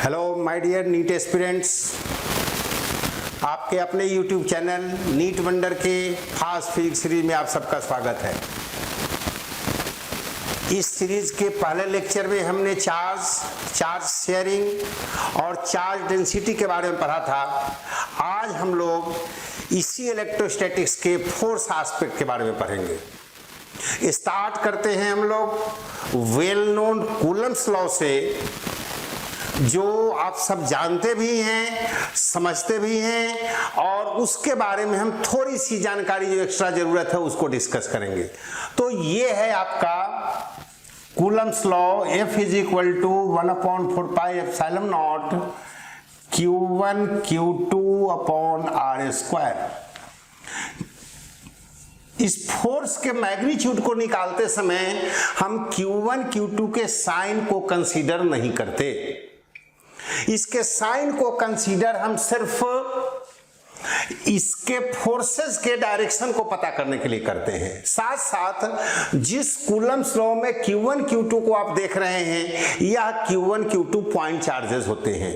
Hello my dear NEET aspirants, आपके अपने YouTube channel NEET wonder के फास्ट फिजिक्स सीरीज में आप सबका स्वागत है। इस सीरीज के पहले लेक्चर में हमने चार्ज शेयरिंग और चार्ज डेंसिटी के बारे में पढ़ा था। आज हम लोग इसी इलेक्ट्रोस्टैटिक्स के फोर्स एस्पेक्ट के बारे में पढ़ेंगे। स्टार्ट करते हैं हम लोग वेल नोन कूलम्ब्स लॉ से, जो आप सब जानते भी हैं, समझते भी हैं, और उसके बारे में हम थोड़ी सी जानकारी जो एक्स्ट्रा जरूरत है उसको डिस्कस करेंगे। तो ये है आपका Coulomb's law, F is equal to 1/4 pi epsilon naught Q1 Q2 upon R square. इस फोर्स के मैग्नीट्यूड को निकालते समय हम Q1 Q2 के साइन को कंसीडर नहीं करते। इसके साइन को कंसीडर हम सिर्फ इसके फोर्सेस के डायरेक्शन को पता करने के लिए करते हैं। साथ साथ जिस कूलम्ब्स लॉ में Q1 Q2 को आप देख रहे हैं, यह Q1 Q2 पॉइंट चार्जेस होते हैं।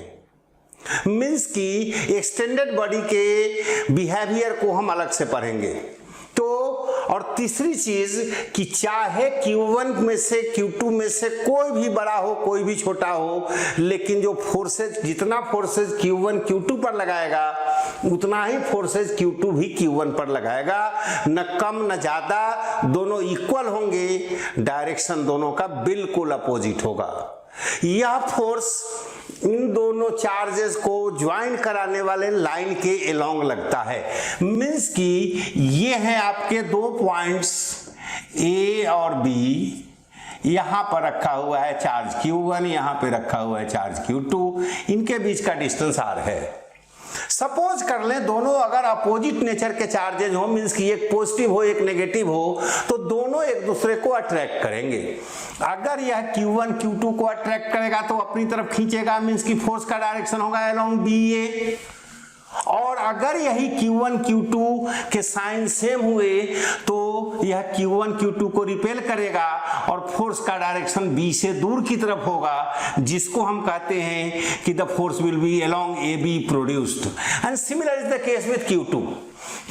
मीन्स की एक्सटेंडेड बॉडी के बिहेवियर को हम अलग से पढ़ेंगे। तो और तीसरी चीज कि चाहे Q1 में से Q2 में से कोई भी बड़ा हो कोई भी छोटा हो, लेकिन जो फोर्सेज, जितना फोर्सेज Q1 Q2 पर लगाएगा उतना ही फोर्सेज Q2 भी Q1 पर लगाएगा, न कम न ज्यादा, दोनों इक्वल होंगे, डायरेक्शन दोनों का बिल्कुल अपोजिट होगा। यह फोर्स इन दोनों चार्जेस को ज्वाइन कराने वाले लाइन के अलोंग लगता है। मीन्स कि ये हैं आपके दो पॉइंट्स A और B, यहां पर रखा हुआ है चार्ज Q1, यहां पे रखा हुआ है चार्ज Q2, इनके बीच का डिस्टेंस R है। सपोज कर लें दोनों अगर अपोजिट नेचर के चार्जेज हो, मीन्स कि एक पॉजिटिव हो एक नेगेटिव हो, तो दोनों एक दूसरे को अट्रैक्ट करेंगे। अगर यह Q1 Q2 को अट्रैक्ट करेगा तो अपनी तरफ खींचेगा, मीन्स कि फोर्स का डायरेक्शन होगा अलोंग BA। और अगर यही Q1 Q2 के साइन सेम हुए तो यह Q1 Q2 को रिपेल करेगा और फोर्स का डायरेक्शन B से दूर की तरफ होगा, जिसको हम कहते हैं कि the force will B along AB produced. And similar is the case with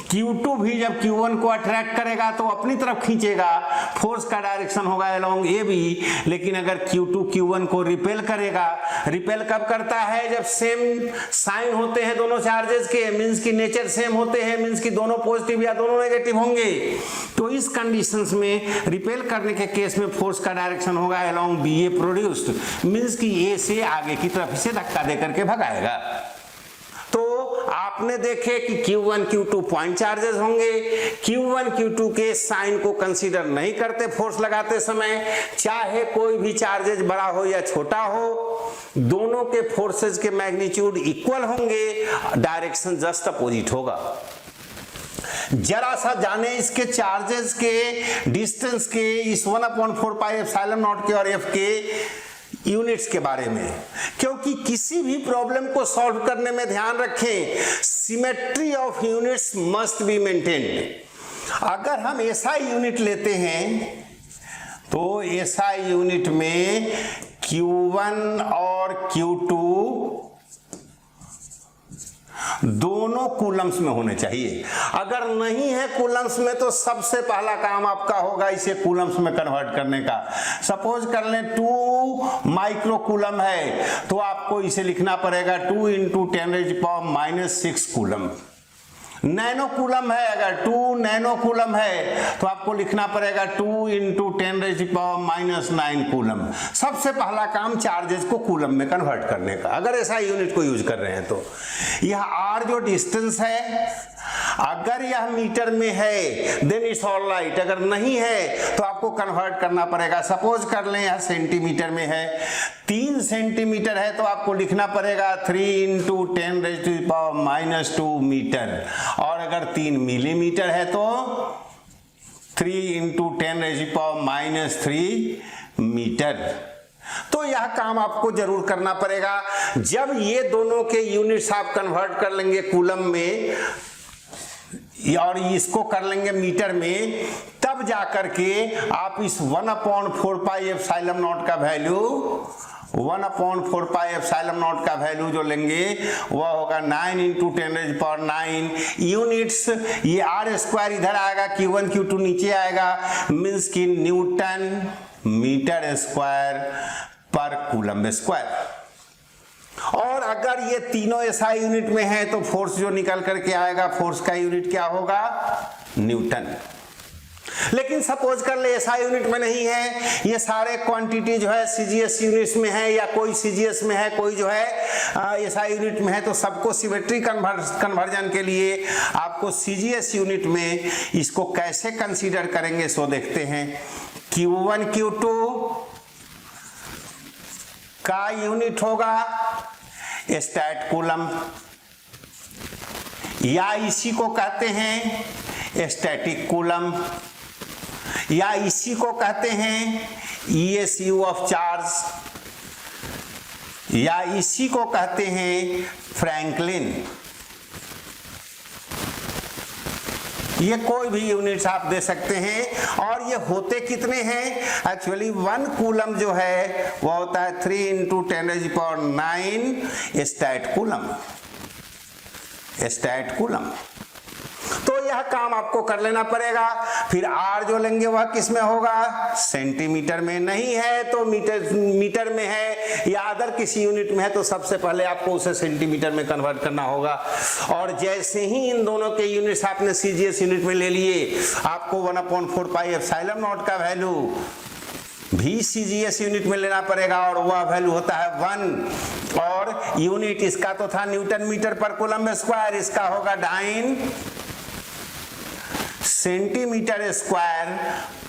Q2 भी जब Q1 को अट्रैक्ट करेगा तो अपनी तरफ खींचेगा, फोर्स का डायरेक्शन होगा अलोंग AB। लेकिन अगर Q2 Q1 को रिपेल करेगा, रिपेल कब करता है? जब सेम साइन होते हैं दोनों चार्जेस के, मींस की नेचर सेम होते हैं, मींस की दोनों पॉजिटिव या दोनों नेगेटिव होंगे। तो इस कंडीशंस में रिपेल करने के केस में फोर्स का डायरेक्शन होगा अलोंग BA प्रोड्यूस्ड, मींस की A से आगे की तरफ इसे धक्का देकर के भगाएगा। तो आपने देखे कि Q1 Q2 पॉइंट चार्जेस होंगे, Q1 Q2 के साइन को कंसीडर नहीं करते फोर्स लगाते समय, चाहे कोई भी चार्जेस बड़ा हो या छोटा हो, दोनों के फोर्सेस के मैग्नीट्यूड इक्वल होंगे, डायरेक्शन जस्ट अपोजिट होगा। जरा सा जाने इसके चार्जेस के डिस्टेंस के, इस 1/4 पाई एप्सिलॉन नॉट के और F के यूनिट्स के बारे में, क्योंकि किसी भी प्रॉब्लम को सॉल्व करने में ध्यान रखें, symmetry of units must be maintained. अगर हम SI यूनिट लेते हैं तो SI यूनिट में Q1 और Q2 दोनों कूलम्ब्स में होने चाहिए। अगर नहीं है कूलम्ब्स में तो सबसे पहला काम आपका होगा इसे कूलम्ब्स में कन्वर्ट करने का। सपोज कर लें 2 माइक्रो कूलम है तो आपको इसे लिखना पड़ेगा 2 × 10⁻⁻⁶ कूलम। नैनो कूलम है, अगर 2 नैनो कूलम है तो आपको लिखना पड़ेगा 2 × 10⁻⁹ कूलम। सबसे पहला काम चार्जेस को कूलम में कन्वर्ट करने का, अगर ऐसा यूनिट को यूज कर रहे हैं तो। यह R जो डिस्टेंस है, अगर यह मीटर में है देन इट्स ऑल राइट, अगर नहीं है तो आपको कन्वर्ट करना पड़ेगा। सपोज कर लें यह सेंटीमीटर में है, 3 सेंटीमीटर है तो आपको लिखना पड़ेगा 3 × 10⁻⁻² मीटर, और अगर 3 मिलीमीटर है तो 3 × 10⁻³ मीटर। तो यह काम आपको जरूर करना पड़ेगा। जब ये दोनों के यूनिट्स आप कन्वर्ट कर लेंगे कूलम में और इसको कर लेंगे मीटर में, तब जाकर के आप इस 1/4 पाई एप्सिलॉन नॉट का वैल्यू 1/4πε0 का वैल्यू जो लेंगे वह होगा 9 × 10⁹ यूनिट्स। ये r² इधर आएगा, Q1 Q2 नीचे आएगा, मीन्स की न्यूटन मीटर स्क्वायर पर कूलम्ब स्क्वायर। और अगर ये तीनों एसआई यूनिट में है तो फोर्स जो निकल करके आएगा, फोर्स का यूनिट क्या होगा, न्यूटन। लेकिन सपोज कर ले एसआई यूनिट में नहीं है, ये सारे क्वांटिटी जो है सीजीएस यूनिट्स में है, या कोई सीजीएस में है, कोई जो है एसआई यूनिट में है, तो सबको सिमेट्री कन्वर्जन के लिए आपको सीजीएस यूनिट में इसको कैसे कंसीडर करेंगे सो देखते हैं। Q1 Q2 का यूनिट होगा स्टैट कूलम्ब, या इसी को कहते हैं स्टैटिक कूलम्ब, या इसी को कहते हैं ESU ऑफ चार्ज, या इसी को कहते हैं फ्रैंकलिन। ये कोई भी यूनिट्स आप दे सकते हैं। और ये होते कितने हैं, एक्चुअली 1 कूलम जो है वो होता है 3 × 10⁹ स्टैट कूलम। तो यह काम आपको कर लेना पड़ेगा। फिर R जो लेंगे वह किस में होगा, सेंटीमीटर में, नहीं है तो मीटर में है, या अदर किसी यूनिट में है तो सबसे पहले आपको उसे सेंटीमीटर में कन्वर्ट करना होगा। और जैसे ही इन दोनों के यूनिट्स आपने सीजीएस यूनिट में ले लिए, आपको 1/4πε0 का वैल्यू भी सीजीएस यूनिट में लेना पड़ेगा, और वह वैल्यू होता है 1। और यूनिट इसका तो था न्यूटन मीटर पर कूलम्ब स्क्वायर, इसका होगा डाइन सेंटीमीटर स्क्वायर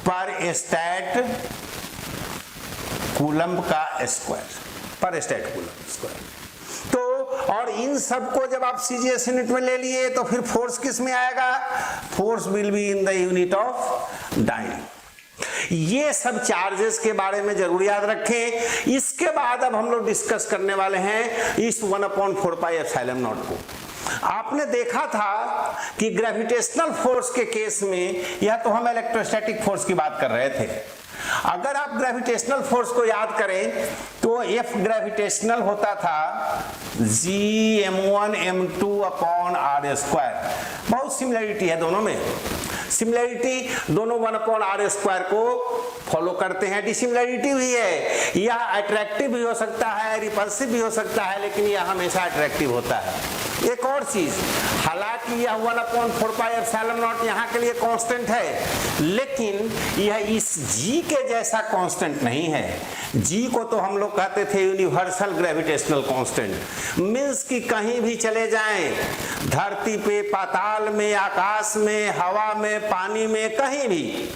पर स्टैट कूलम्ब का स्क्वायर, पर स्टैट कूलम्ब स्क्वायर। तो और इन सब को जब आप सीजीएस यूनिट में ले लिए तो फिर फोर्स किस में आएगा, force will be in the unit of dyne. ये सब चार्जेस के बारे में जरूर याद रखें। इसके बाद अब हम लोग डिस्कस करने वाले हैं इस 1/4πε0 को। आपने देखा था कि ग्रेविटेशनल फोर्स के केस में, यह तो हम इलेक्ट्रोस्टैटिक फोर्स की बात कर रहे थे, अगर आप ग्रेविटेशनल फोर्स को याद करें तो F ग्रेविटेशनल होता था Gm1m2/r²। बहुत सिमिलरिटी है दोनों में, सिमिलरिटी दोनों 1/r² को फॉलो करते हैं। डिसिमिलरिटी भी है, यह अट्रैक्टिव भी हो सकता है, रिपल्सिव भी हो सकता है, लेकिन यह हमेशा अट्रैक्टिव होता है। एक और चीज, हालांकि यह 1/4πε0 यहाँ के लिए कांस्टेंट है, लेकिन यह इस G के जैसा कांस्टेंट नहीं है। G को तो हम लोग कहते थे यूनिवर्सल ग्रेविटेशनल कांस्टेंट, मीन्स कि कहीं भी चले जाएं, धरती पे, पाताल में, आकाश में, हवा में, पानी में, कहीं भी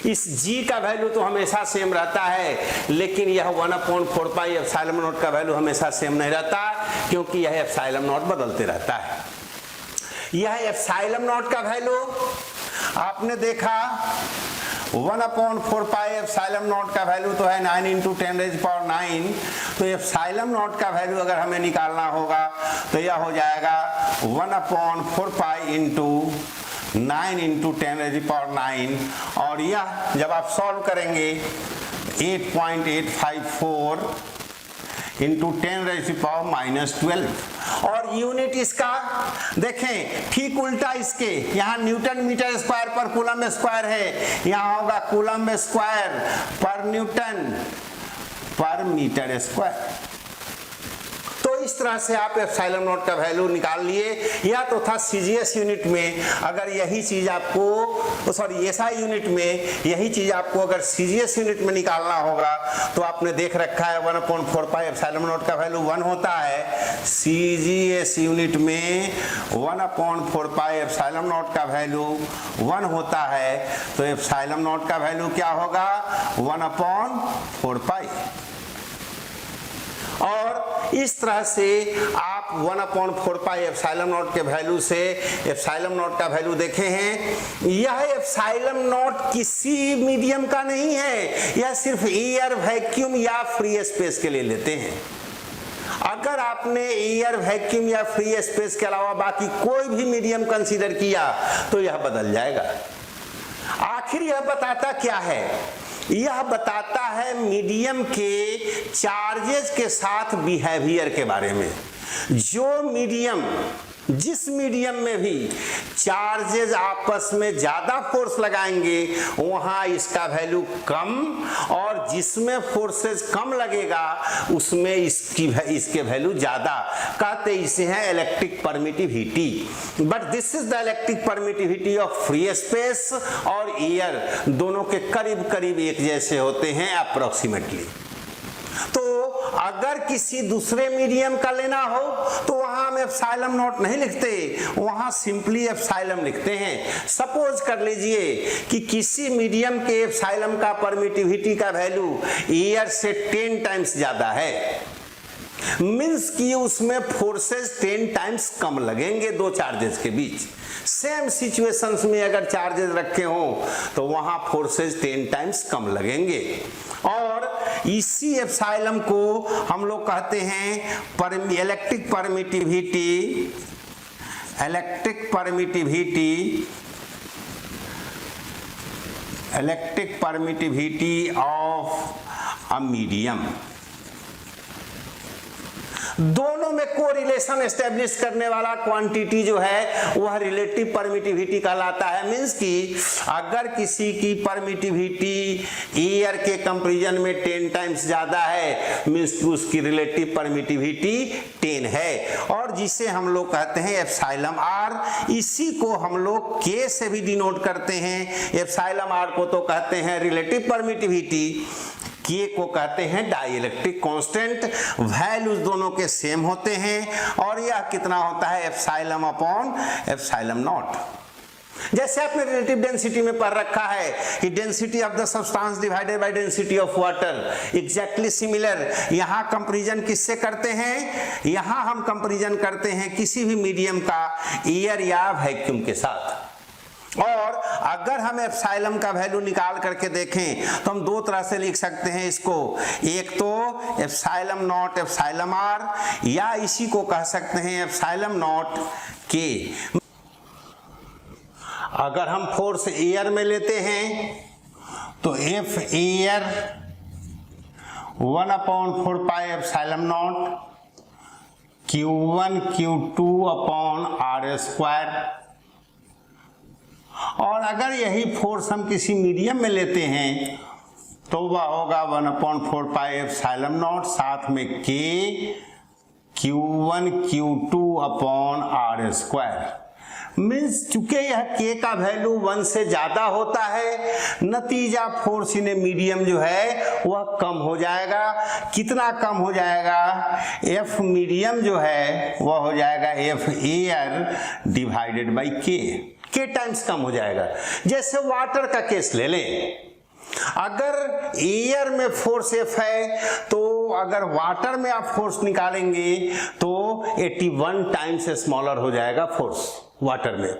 इस G का वैल्यू तो हमेशा सेम रहता है, लेकिन यह 1/4πε0 का वैल्यू हमेशा सेम नहीं रहता, क्योंकि यह ε0 बदलते रहता है। यह ε0 का वैल्यू आपने देखा 1/4πε0 का वैल्यू तो है 9 × 10⁹, तो ε0 का वैल्यू अगर हमें निकालना होगा तो यह हो जाएगा 1/4π × 9 × 10⁹, और यह जब आप सॉल्व करेंगे 8.854 × 10⁻⁻12, और यूनिट इसका देखें ठीक उल्टा इसके, यहाँ न्यूटन मीटर स्क्वायर पर कूलम्ब स्क्वायर है, यहाँ होगा कूलम्ब स्क्वायर पर न्यूटन पर मीटर स्क्वायर। तो इस तरह से आप ε0 का वैल्यू निकाल लिए। या तो था सीजीएस यूनिट में, अगर यही चीज आपको, सॉरी एसआई यूनिट में यही चीज आपको अगर सीजीएस यूनिट में निकालना होगा तो आपने देख रखा है 1/4πε0 का वैल्यू 1 होता है। सीजीएस यूनिट में 1/4πε0 का वैल्यू 1 होता है, तो ε0 का वैल्यू क्या होगा, 1/4π। और इस तरह से आप 1/4πε0 के वैल्यू से ε0 का वैल्यू देखे हैं। यह ε0 किसी मीडियम का नहीं है, यह सिर्फ एयर, वैक्यूम या फ्री स्पेस के लिए लेते हैं। अगर आपने एयर, वैक्यूम या फ्री स्पेस के अलावा बाकी कोई भी मीडियम कंसीडर किया तो यह बदल जाएगा। आखिर यह बताता क्या है यह बताता है मीडियम के चार्जेस के साथ बिहेवियर के बारे में। जो मीडियम, जिस मीडियम में भी चार्जेस आपस में ज्यादा फोर्स लगाएंगे वहां इसका वैल्यू कम, और जिसमें फोर्सेस कम लगेगा उसमें इसके वैल्यू ज्यादा। कहते इसे हैं electric permittivity. But this is the electric permittivity of free space और एयर, दोनों के करीब करीब एक जैसे होते हैं अप्रोक्सीमेटली। तो अगर किसी दूसरे मीडियम का लेना हो तो वहां हम एप्सिलॉन नॉट नहीं लिखते, वहां सिंपली एप्सिलॉन लिखते हैं। सपोज कर लीजिए कि किसी मीडियम के एप्सिलॉन का परमिटिविटी का वैल्यू एयर से 10 टाइम्स ज्यादा है, मीन्स कि उसमें फोर्सेस 10 टाइम्स कम लगेंगे दो चार्जेस के बीच। सेम सिचुएशंस में अगर चार्जेस रखे हो तो वहां फोर्सेस 10 टाइम्स कम लगेंगे। और इसी एप्सिलॉन को हम लोग कहते हैं electric permittivity of a medium. दोनों में कोरिलेशन एस्टेब्लिश करने वाला क्वांटिटी जो है वह रिलेटिव परमिटिविटी कहलाता है। मींस कि अगर किसी की परमिटिविटी एयर के कंपैरिजन में 10 टाइम्स ज्यादा है, मींस कि उसकी रिलेटिव परमिटिविटी 10 है, और जिसे हम लोग कहते हैं एप्सिलॉन आर। इसी को हम लोग के से भी डिनोट करते हैं। एप्सिलॉन आर को तो कहते हैं रिलेटिव परमिटिविटी, के को कहते हैं डाइलेक्ट्रिक कांस्टेंट। वैल्यूज दोनों के सेम होते हैं, और यह कितना होता है एप्सिलॉन अपॉन एप्सिलॉन नॉट। जैसे आपने रिलेटिव डेंसिटी में पढ़ रखा है कि density of the substance divided by density of water, exactly similar. यहां कंपैरिजन किससे करते हैं? यहां हम कंपैरिजन करते हैं किसी भी मीडियम का एयर या वैक्यूम के साथ। और अगर हम एप्सिलॉन का वैल्यू निकाल करके देखें तो हम दो तरह से लिख सकते हैं इसको। एक तो एप्सिलॉन नॉट एप्सिलॉन आर, या इसी को कह सकते हैं एप्सिलॉन नॉट के। अगर हम फोर्स एयर में लेते हैं तो F air 1/4 pi epsilon naught Q1 Q2 upon R square. और अगर यही फोर्स हम किसी मीडियम में लेते हैं तो वह होगा 1/4 पाई एप्सिलॉन नॉट, साथ में K Q1 Q2 upon R square. Means चूंकि यह K का वैल्यू 1 से ज्यादा होता है, नतीजा फोर्स इन मीडियम जो है वह कम हो जाएगा। कितना कम हो जाएगा? F मीडियम जो है वह हो जाएगा F air divided by K times कम हो जाएगा। जैसे वाटर का केस ले लें, अगर एयर में फोर्स F है तो अगर वाटर में आप फोर्स निकालेंगे तो 81 टाइम्स स्मॉलर हो जाएगा फोर्स वाटर में।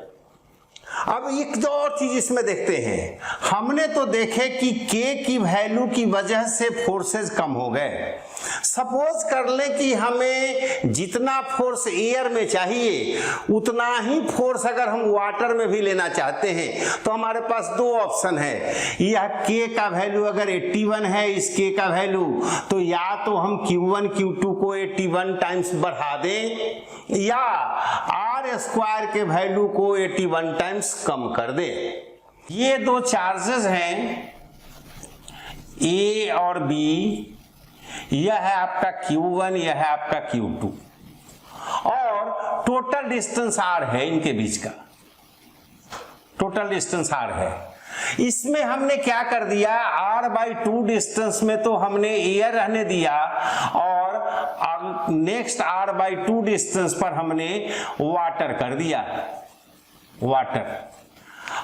अब एक दो और चीज इसमें देखते हैं। हमने तो देखे कि K की वैल्यू की वजह से फोर्सेस कम हो गए। सपोज कर ले कि हमें जितना फोर्स एयर में चाहिए उतना ही फोर्स अगर हम वाटर में भी लेना चाहते हैं तो हमारे पास दो ऑप्शन है। यह K का वैल्यू अगर 81 है इस K का वैल्यू, तो या तो हम Q1 Q2 को 81 टाइम्स बढ़ा दें या आर स्क्वायर के वैल्यू को 81 टाइम्स कम कर दें। ये दो चार्जेस हैं A और B, यह है आपका Q1, यह है आपका Q2, और टोटल डिस्टेंस R है इनके बीच का, टोटल डिस्टेंस R है। इसमें हमने क्या कर दिया, R/2 डिस्टेंस में तो हमने एयर रहने दिया और नेक्स्ट R/2 डिस्टेंस पर हमने वाटर कर दिया, वाटर।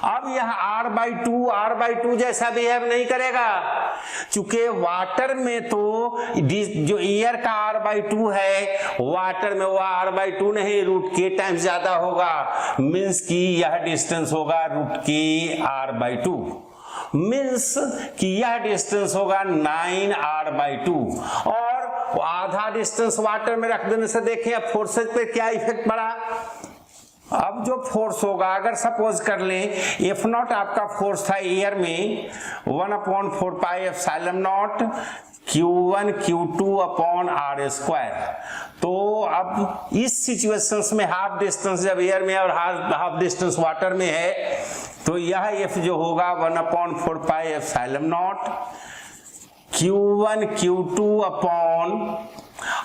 अब यह R/2 जैसा बिहेव नहीं करेगा, चूंकि वाटर में तो जो एयर का R/2 है वाटर में वह R/2 नहीं √K टाइम्स ज्यादा होगा। मीन्स कि यह डिस्टेंस होगा √K R/2, मीन्स कि यह डिस्टेंस होगा 9R/2। और आधा डिस्टेंस वाटर में रख देने से देखें अब फोर्सेज पे क्या इफेक्ट पड़ा। अब जो फोर्स होगा, अगर सपोज कर लें एफ नॉट आपका फोर्स था एयर में 1/4 pi epsilon naught Q1 Q2 upon R square. तो अब इस सिचुएशंस में हाफ डिस्टेंस जब एयर में और हाफ डिस्टेंस वाटर में है, तो यह F जो होगा 1/4 pi epsilon naught Q1 Q2 upon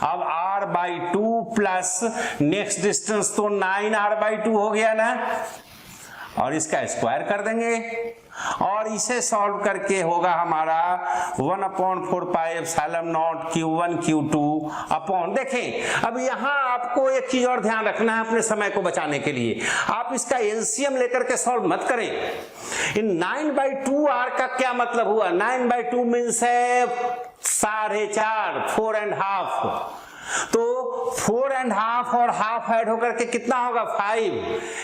अब R/2 प्लस नेक्स्ट डिस्टेंस तो 9R/2 हो गया ना, और इसका स्क्वायर कर देंगे और इसे सॉल्व करके होगा हमारा 1/4 pi epsilon naught Q1 Q2 upon. देखें अब यहां आपको एक चीज और ध्यान रखना है अपने समय को बचाने के लिए, आप इसका एलसीएम लेकर के सॉल्व मत करें। इन 9/2R का क्या मतलब हुआ? 9/2 मीन्स है 4.5, 4.5, तो 4.5 और हाफ ऐड होकर के कितना होगा 5,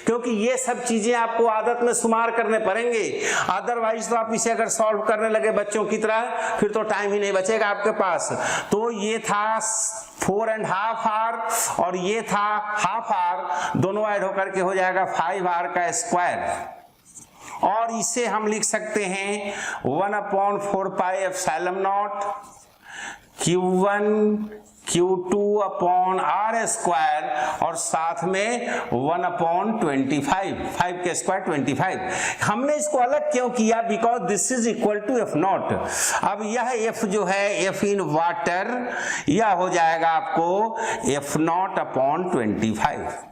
क्योंकि ये सब चीजें आपको आदत में शुमार करने पड़ेंगे, अदरवाइज तो आप इसे अगर सॉल्व करने लगे बच्चों की तरह फिर तो टाइम ही नहीं बचेगा आपके पास। तो ये था 4.5R और ये था हाफ R, दोनों ऐड होकर के हो जाएगा 5R का स्क्वायर, और इसे हम लिख सकते हैं 1/4 pi epsilon naught Q1 Q2 upon R square और साथ में 1/25, 5 के स्क्वायर 25। हमने इसको अलग क्यों किया? Because this is equal to F naught. अब यह F जो है F इन वाटर, यह हो जाएगा आपको F नॉट अपॉन 25।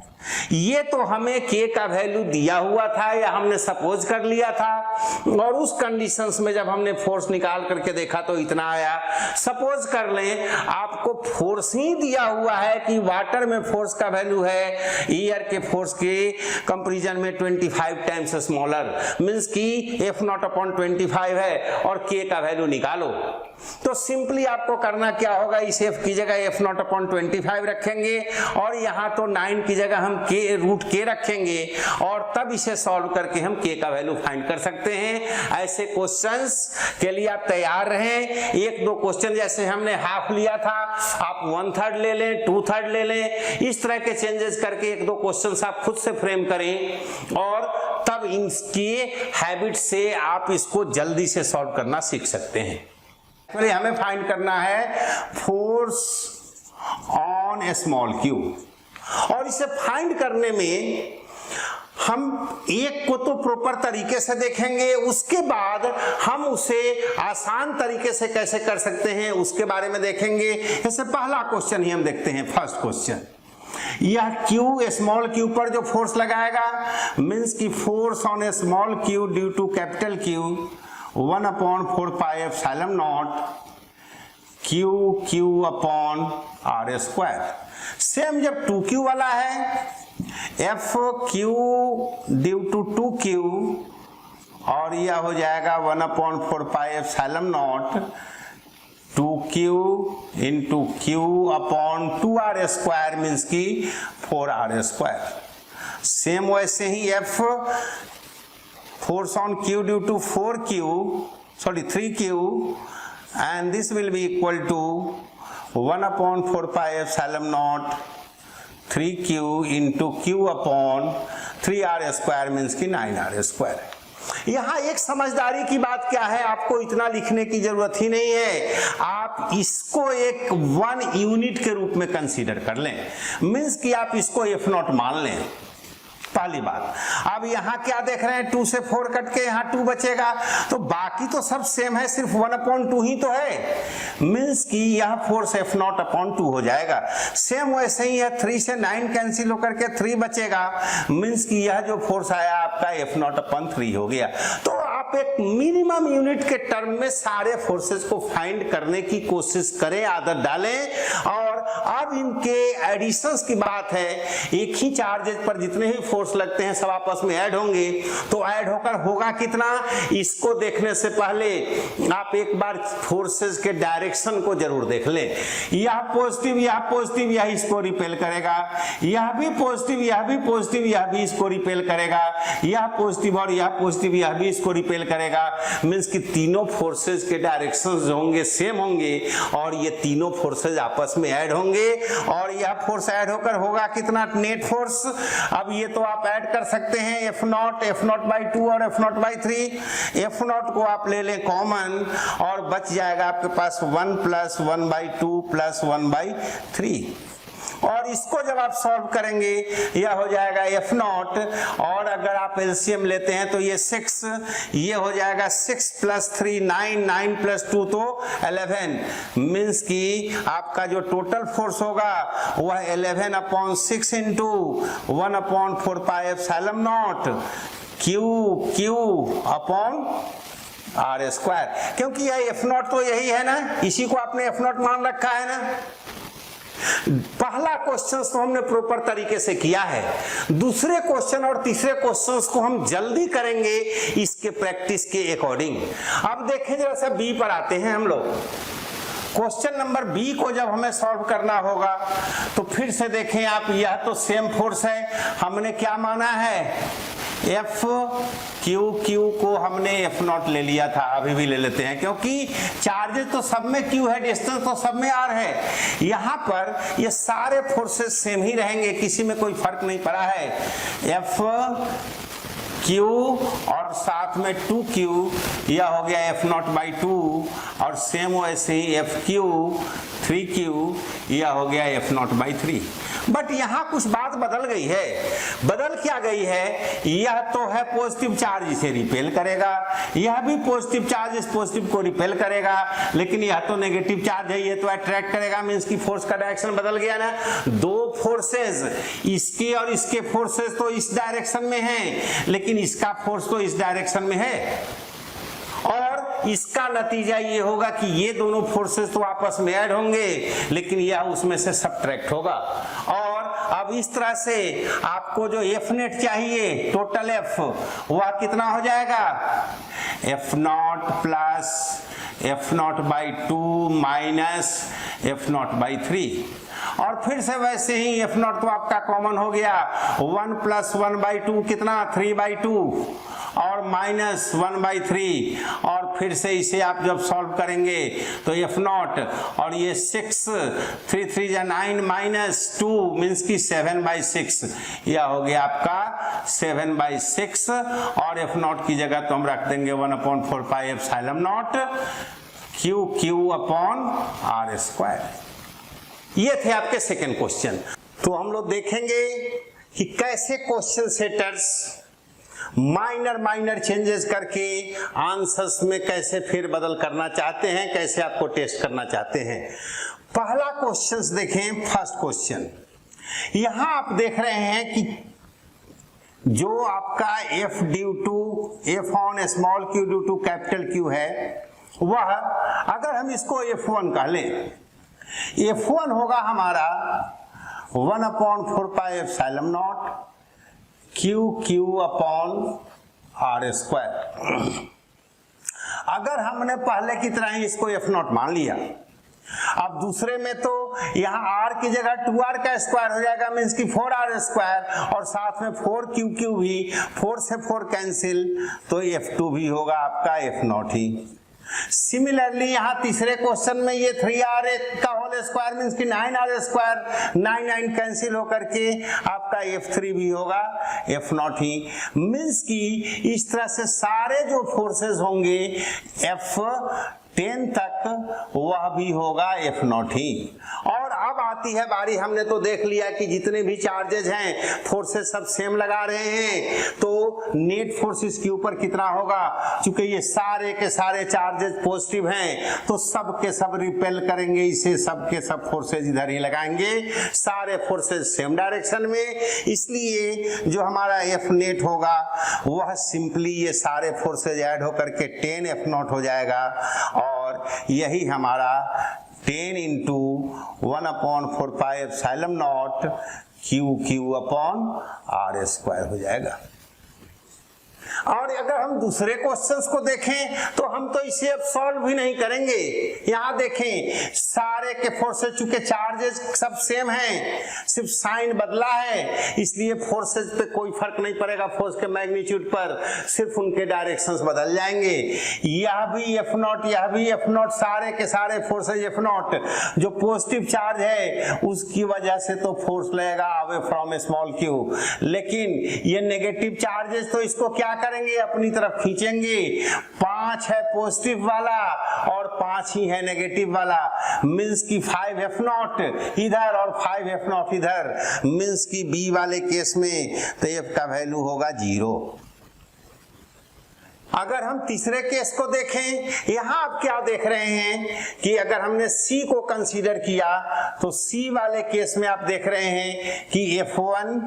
ये तो हमें K का वैल्यू दिया हुआ था या हमने सपोज कर लिया था, और उस कंडीशंस में जब हमने फोर्स निकाल करके देखा तो इतना आया। सपोज कर लें आपको फोर्स ही दिया हुआ है कि वाटर में फोर्स का वैल्यू है एयर के फोर्स के कंपैरिजन में 25 टाइम्स स्मॉलर, मींस कि F नॉट अपॉन 25 है और K का वैल्यू निकालो। तो सिंपली आपको करना क्या होगा, इस F की जगह F नॉट अपॉन 25 रखेंगे और यहां तो 9 की जगह हम √K रखेंगे, और तब इसे सॉल्व करके हम K का वैल्यू फाइंड कर सकते हैं। ऐसे क्वेश्चंस के लिए आप तैयार रहें। 1-2 क्वेश्चन जैसे हमने हाफ लिया था, आप 1/3 ले लें, 2/3 ले लें, इस तरह के चेंजेस करके 1-2 क्वेश्चंस आप खुद से फ्रेम करें और तब इनकी हैबिट से आप इसको जल्दी से सॉल्व करना सीख सकते हैं। पहले हमें फाइंड करना है force on a small cube, और इसे फाइंड करने में हम एक को तो प्रॉपर तरीके से देखेंगे, उसके बाद हम उसे आसान तरीके से कैसे कर सकते हैं उसके बारे में देखेंगे। जैसे पहला क्वेश्चन ही हम देखते हैं, फर्स्ट क्वेश्चन। यह क्यू स्मॉल क्यू पर जो फोर्स लगाएगा मीन्स की force on a small Q due to capital Q 1/4 pi epsilon naught Q upon R square. Same जब 2Q वाला है F Q due to 2Q, और यह हो जाएगा 1/4 pi epsilon not 2Q into Q upon 2R square means की 4R square. Same वैसे ही F force on Q due to 3Q, and this will be equal to 1/4 pi epsilon naught 3Q into Q upon 3R square means की 9R square. यहाँ एक समझदारी की बात क्या है, आपको इतना लिखने की जरूरत ही नहीं है, आप इसको एक 1 यूनिट के रूप में कंसीडर कर लें, मीन्स कि आप इसको F नॉट मान लें। पहली बात। अब यहाँ क्या देख रहे हैं, 2 से 4 कट के यहाँ 2 बचेगा, तो बाकी तो सब सेम है, सिर्फ 1/2 ही तो है, मीन्स कि यह फोर्स F नॉट अपॉन 2 हो जाएगा। सेम वैसे ही है, 3 से 9 कैंसिल होकर के 3 बचेगा, मीन्स कि यह जो फोर्स आया आपका F नॉट अपॉन 3 हो गया। तो आप एक मिनिमम यूनिट के टर्म में सारे फोर्सेस को फाइंड करने की कोशिश करें, आदत डालें। और अब इनके एडिशंस की बात है, एक ही चार्जेज पर जितने ही फोर्स लगते हैं सब आपस में ऐड होंगे, तो ऐड होकर होगा कितना, इसको देखने से पहले आप एक बार फोर्सेस के डायरेक्शन को जरूर देख लें। यह पॉजिटिव यह इसको रिपेल करेगा, यह भी पॉजिटिव यह भी इसको रिपेल करेगा, यह पॉजिटिव और यह पॉजिटिव यह भी इसको रिपेल रिपेल करेगा, मींस कि तीनों फोर्सेज के डायरेक्शंस जो होंगे सेम होंगे और ये तीनों फोर्सेज आपस में ऐड होंगे और यह फोर्स ऐड होकर होगा कितना, नेट फोर्स। अब ये तो आप ऐड कर सकते हैं F0/2 और F0/3। F0 को आप ले लें कॉमन और बच जाएगा आपके पास 1 + 1/2 + 1/3। और इसको जब आप सॉल्व करेंगे यह हो जाएगा F0 और अगर आप एलसीएम लेते हैं तो ये 6, ये हो जाएगा 6 + 3 9, 9 + 2 तो 11, मीन्स कि आपका जो टोटल फोर्स होगा वह 11/6 × 1/4πε0 Q/r², क्योंकि यह F0 तो यही है ना, इसी को आपने F0 मान रखा है ना। पहला क्वेश्चन तो हमने प्रॉपर तरीके से किया है, दूसरे क्वेश्चन और तीसरे क्वेश्चंस को हम जल्दी करेंगे इसके प्रैक्टिस के अकॉर्डिंग। अब देखें जरा सा बी पर आते हैं हम लोग। क्वेश्चन नंबर बी को जब हमें सॉल्व करना होगा तो फिर से देखें आप, यह तो सेम फोर्स है, हमने क्या माना है F Q को हमने F0 ले लिया था, अभी भी ले लेते हैं क्योंकि चार्जेस तो सब में Q है, डिस्टेंस तो सब में R है। यहाँ पर ये सारे फोर्सेस सेम ही रहेंगे, किसी में कोई फर्क नहीं पड़ा है। F Q और साथ में 2Q, यह हो गया F0/2 और सेम वैसे ही FQ 3Q, यह हो गया F0/3। बट यहाँ कुछ बात बदल गई है। बदल क्या गई है, यह तो है पॉजिटिव चार्ज इसे रिपेल करेगा, यह भी पॉजिटिव चार्ज इस पॉजिटिव को रिपेल करेगा, लेकिन यह तो नेगेटिव चार्ज है, ये तो अट्रैक्ट करेगा, मींस की फोर्स का डायरेक्शन बदल गया ना। दो फोर्सेस, इसके और इसके फोर्सेस तो इस डायरेक्शन में हैं, लेकिन इसका फोर्स तो इस डायरेक्शन में है और इसका नतीजा ये होगा कि ये दोनों फोर्सेस तो आपस में ऐड होंगे, लेकिन यह उसमें से सबट्रैक्ट होगा। और अब इस तरह से आपको जो F नेट चाहिए, टोटल F, वह कितना हो जाएगा, F0 plus F0/2 minus F0/3। और फिर से वैसे ही F0 तो आपका कॉमन हो गया, 1 + 1/2 कितना, 3/2 और माइनस 1/3, और फिर से इसे आप जब सॉल्व करेंगे तो F0 और ये 6, 3 3 = 9 माइनस 2 मीन्स की 7/6, यह हो गया आपका 7/6 और F0 की जगह तो हम रख देंगे 1/4πε0 Q/r²। ये थे आपके सेकेंड क्वेश्चन। तो हम लोग देखेंगे कि कैसे क्वेश्चन सेटर्स माइनर चेंजेस करके आंसर्स में कैसे फिर बदल करना चाहते हैं, कैसे आपको टेस्ट करना चाहते हैं। पहला क्वेश्चन देखें, फर्स्ट क्वेश्चन। यहां आप देख रहे हैं कि जो आपका F/Q है, वह अगर हम इसको F1 कह लें, F1 होगा हमारा 1/4πε0 Q/r²। अगर हमने पहले की तरह ही इसको F0 मान लिया, अब दूसरे में तो यहाँ r की जगह 2r² हो जाएगा, मीन्स की 4r² और साथ में 4Q भी, 4 से 4 कैंसिल, तो F2 भी होगा आपका F0 ही। सिमिलरली यहाँ तीसरे क्वेश्चन में ये 3r² मीन्स की 9r², 9 कैंसिल होकर के आपका F3 भी होगा F0 ही, मीन्स की इस तरह से सारे जो फोर्सेस होंगे F10 तक वह भी होगा F0 ही। और अब आती है बारी, हमने तो देख लिया कि जितने भी चार्जेज हैं फोर्सेस सब सेम लगा रहे हैं, तो नेट फोर्स इसके ऊपर कितना होगा, क्योंकि ये सारे के सारे चार्जेज पॉजिटिव हैं तो सब के सब रिपेल करेंगे इसे, सब के सब फोर्सेज इधर ही लगाएंगे, सारे फोर्सेज सेम डायरेक्शन में, इसलिए जो हमारा F नेट होगा वह सिंपली ये सारे फोर्सेज ऐड होकर के 10 F0 हो जाएगा और यही हमारा 10 × 1/4πε0 Q/r² हो जाएगा। और अगर हम दूसरे क्वेश्चंस को देखें तो हम तो इसे अब सॉल्व भी नहीं करेंगे। यहां देखें सारे के फोर्सेज, चूंकि चार्जेस सब सेम हैं, सिर्फ साइन बदला है, इसलिए फोर्सेज पे कोई फर्क नहीं पड़ेगा फोर्स के मैग्नीट्यूड पर, सिर्फ उनके डायरेक्शंस बदल जाएंगे। यह भी एफ नॉट, यह भी एफ नॉट, सारे के सारे फोर्सेज एफ नॉट। जो पॉजिटिव चार्ज है उसकी वजह से तो फोर्स लगेगा अवे फ्रॉम स्मॉल क्यू, लेकिन ये नेगेटिव चार्जेस तो इसको क्या करेंगे, अपनी तरफ खींचेंगे। 5 है पॉजिटिव वाला और 5 ही है नेगेटिव वाला, मींस की 5 एफ नॉट इधर और 5 एफ नॉट इधर, मींस की बी वाले केस में तो एफ का वैल्यू होगा 0। अगर हम तीसरे केस को देखें, यहां आप क्या देख रहे हैं कि अगर हमने C को कंसीडर किया तो C वाले केस में आप देख रहे हैं कि F1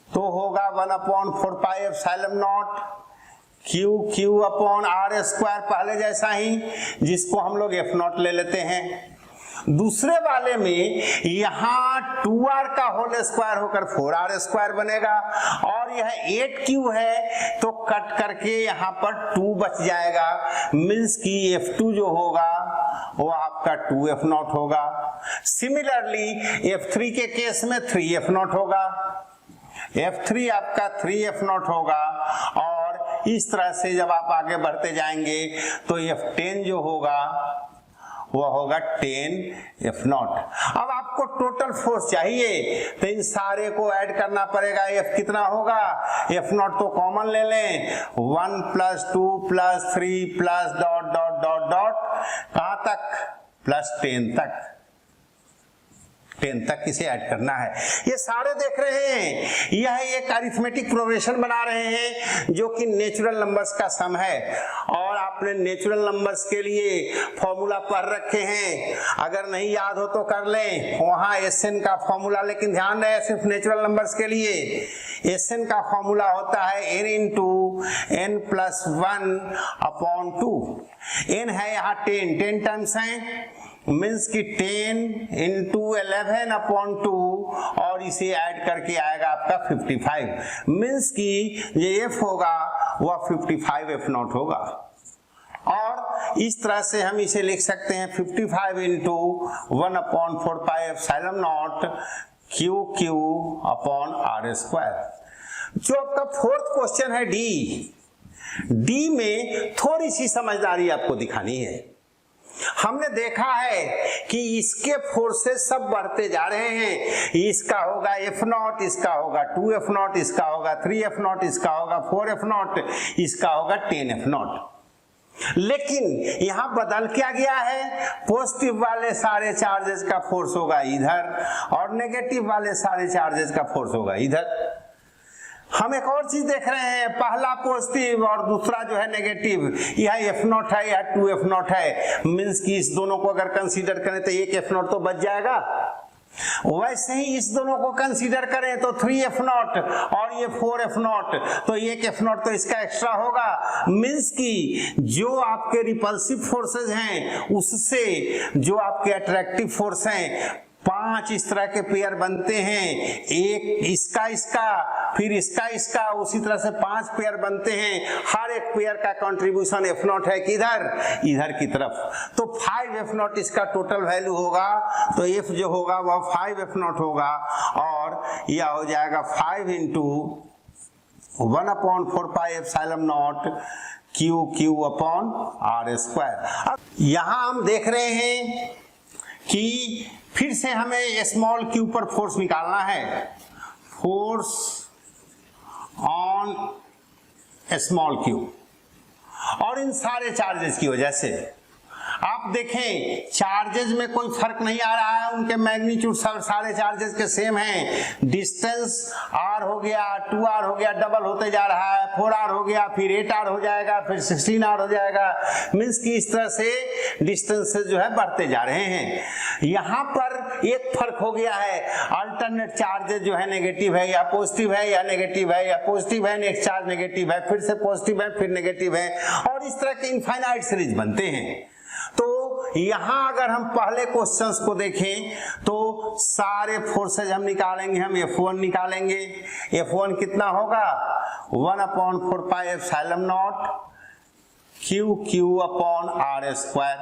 तो होगा 1/4 pi epsilon naught Q upon R square, पहले जैसा ही, जिसको हम लोग F नॉट ले लेते हैं। दूसरे वाले में यहां 2r का होल स्क्वायर होकर 4r स्क्वायर बनेगा, और यह 8q है तो कट करके यहां पर 2 बच जाएगा, मींस की F2 जो होगा वो आपका 2f नॉट होगा। सिमिलरली F3 के केस में 3f नॉट होगा, F3 आपका 3f नॉट होगा, और इस तरह से जब आप आगे बढ़ते जाएंगे तो F10 जो होगा वो होगा 10f नॉट। अब आपको टोटल फोर्स चाहिए तो इन सारे को ऐड करना पड़ेगा। F कितना होगा, f नॉट तो कॉमन ले लें, 1 + 2 + 3 + डॉट डॉट डॉट डॉट कहां तक, +10 तक, 10 तक इसे ऐड करना है। ये सारे देख रहे हैं, यह एक अरिथमेटिक प्रोग्रेशन बना रहे हैं जो कि नेचुरल नंबर्स का सम है, और आपने नेचुरल नंबर्स के लिए फॉर्मूला पढ़ रखे हैं, अगर नहीं याद हो तो कर लें, वहां SN का फॉर्मूला, लेकिन ध्यान रहे सिर्फ नेचुरल नंबर्स के लिए SN का फॉर्मूला होता है n × n + 1/2। n है यहाँ 10 टाइम्स है, मीन्स की 10 × 11/2, और इसे ऐड करके आएगा आपका 55, मीन्स की ये f होगा वह 55f नॉट होगा। और इस तरह से हम इसे लिख सकते हैं 55 × 1/4 pi epsilon naught Q upon R square. जो आपका फोर्थ क्वेश्चन है डी में थोड़ी सी समझदारी आपको दिखानी है। हमने देखा है कि इसके फोर्सेस सब बढ़ते जा रहे हैं, इसका होगा f नॉट, इसका होगा 2f नॉट, इसका होगा 3f नॉट, इसका होगा 4f नॉट, इसका होगा 10f नॉट। लेकिन यहां बदल क्या गया है, पॉजिटिव वाले सारे चार्जेस का फोर्स होगा इधर और नेगेटिव वाले सारे चार्जेस का फोर्स होगा इधर। हम एक और चीज देख रहे हैं, पहला पॉजिटिव और दूसरा जो है नेगेटिव, यह f नॉट है, यह 2f नॉट है, मींस कि इस दोनों को अगर कंसीडर करें तो एक f नॉट तो बच जाएगा। वैसे ही इस दोनों को कंसीडर करें तो 3f नॉट और ये 4f नॉट, तो एक f नॉट तो इसका एक्स्ट्रा होगा, मींस कि जो आपके रिपल्सिव फोर्सेज हैं उससे जो आपके अट्रैक्टिव फोर्स हैं, 5 इस तरह के पेयर बनते हैं, एक इसका फिर इसका, उसी तरह से 5 पेयर बनते हैं। हर एक पेयर का कंट्रीब्यूशन f नॉट है इधर की तरफ, तो 5f नॉट इसका टोटल वैल्यू होगा, तो f जो होगा वह 5f नॉट होगा, और यह हो जाएगा 5 × 1/4 pi epsilon naught Q upon R square. अब यहां हम देख रहे हैं कि फिर से हमें स्मॉल q पर फोर्स निकालना है, फोर्स ऑन स्मॉल q, और इन सारे चार्जेस की वजह से आप देखें चार्जेस में कोई फर्क नहीं आ रहा है, उनके मैग्नीट्यूड सारे चार्जेस के सेम हैं। डिस्टेंस r हो गया, 2r हो गया, डबल होते जा रहा है, 4r हो गया, फिर 8r हो जाएगा, फिर 16r हो जाएगा, मीन्स कि इस तरह से डिस्टेंसेस जो है बढ़ते जा रहे हैं। यहाँ पर एक फर्क हो गया है, अल्टरनेट चार्जेस जो है नेगेटिव है या पॉजिटिव है, या नेगेटिव है या पॉजिटिव है, नेक्स्ट चार्ज नेगेटिव है, फिर से पॉजिटिव है, फिर नेगेटिव है, और इस तरह के इनफाइनाइट सीरीज बनते हैं। तो यहां अगर हम पहले क्वेश्चंस को देखें तो सारे फोर्सेज हम निकालेंगे, हम F1 निकालेंगे। F1 कितना होगा 1/4 pi epsilon not QQ upon R square.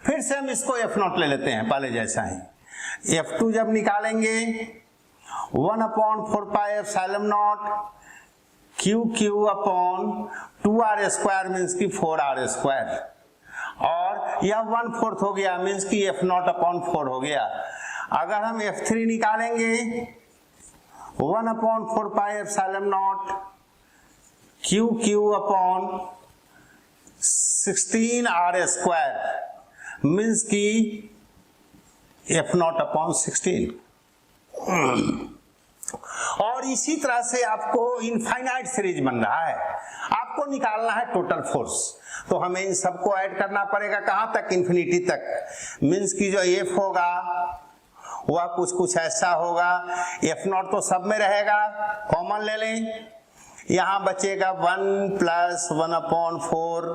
फिर से हम इसको F0 ले लेते हैं पहले जैसा ही। F2 जब निकालेंगे 1/4 pi epsilon not QQ upon 2R square means की 4R स्क्वायर, और यह 1/4 हो गया मीन्स की F0 अपॉन 4 हो गया। अगर हम F3 निकालेंगे 1/4 pi epsilon not QQ upon 16R square means की F0 अपॉन 16। और इसी तरह से आपको इनफाइनाइट सीरीज बन रहा है, आपको निकालना है टोटल फोर्स। तो हमें इन सबको ऐड करना पड़ेगा कहां तक, इंफिनिटी तक। मीन्स की जो F होगा वह कुछ ऐसा होगा। F0 तो सब में रहेगा, कॉमन ले लें, यहां बचेगा 1 प्लस 1/4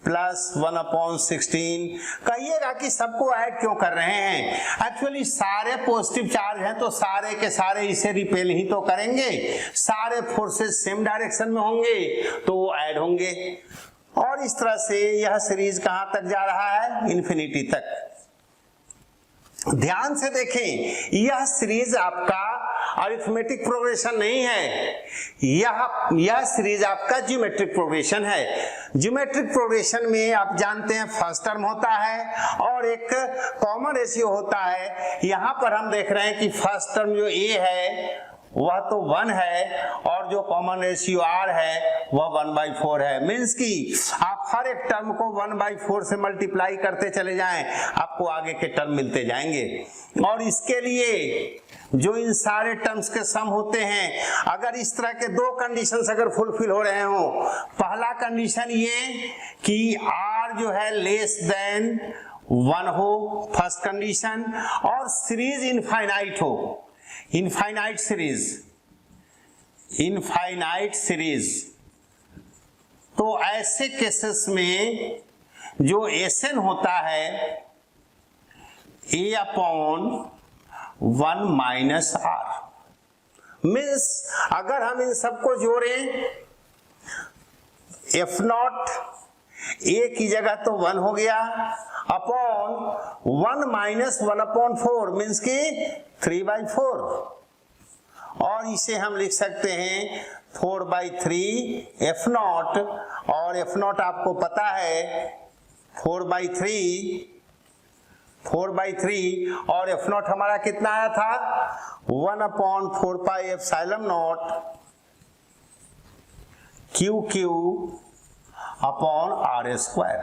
प्लस 1/16। कहिएगा कि सबको ऐड क्यों कर रहे हैं, एक्चुअली सारे पॉजिटिव चार्ज हैं तो सारे के सारे इसे रिपेल ही तो करेंगे, सारे फोर्सेस सेम डायरेक्शन में होंगे तो वो ऐड होंगे। और इस तरह से यह सीरीज कहां तक जा रहा है, इन्फिनिटी तक। ध्यान से देखें, यह सीरीज आपका अरिथमेटिक प्रोग्रेशन नहीं है, यह सीरीज आपका ज्योमेट्रिक प्रोग्रेशन है। ज्योमेट्रिक प्रोग्रेशन में आप जानते हैं फर्स्ट टर्म होता है और एक कॉमन रेशियो होता है। यहां पर हम देख रहे हैं कि फर्स्ट टर्म जो A है वह तो 1 है और जो कॉमन रेशियो R है वह 1/4 है। मीन्स की आप हर एक टर्म को 1/4 से मल्टीप्लाई करते चले जाएं, आपको आगे के टर्म मिलते जाएंगे। और इसके लिए जो इन सारे टर्म्स के सम होते हैं, अगर इस तरह के दो कंडीशंस अगर फुलफिल हो रहे हो, पहला कंडीशन ये कि R जो है लेस देन 1 हो, फर्स्ट कंडीशन, और सीरीज इनफाइनाइट हो, इनफाइनाइट सीरीज। तो ऐसे केसेस में जो Sn होता है A/1 माइनस R। मीन्स अगर हम इन सबको जोड़ें, F0 A की जगह तो 1 हो गया, अपॉन 1 माइनस 1/4 मीन्स की 3/4, और इसे हम लिख सकते हैं 4/3 F0, और F0 आपको पता है 4/3, और F0 हमारा कितना आया था 1/4 pi epsilon not QQ upon R square.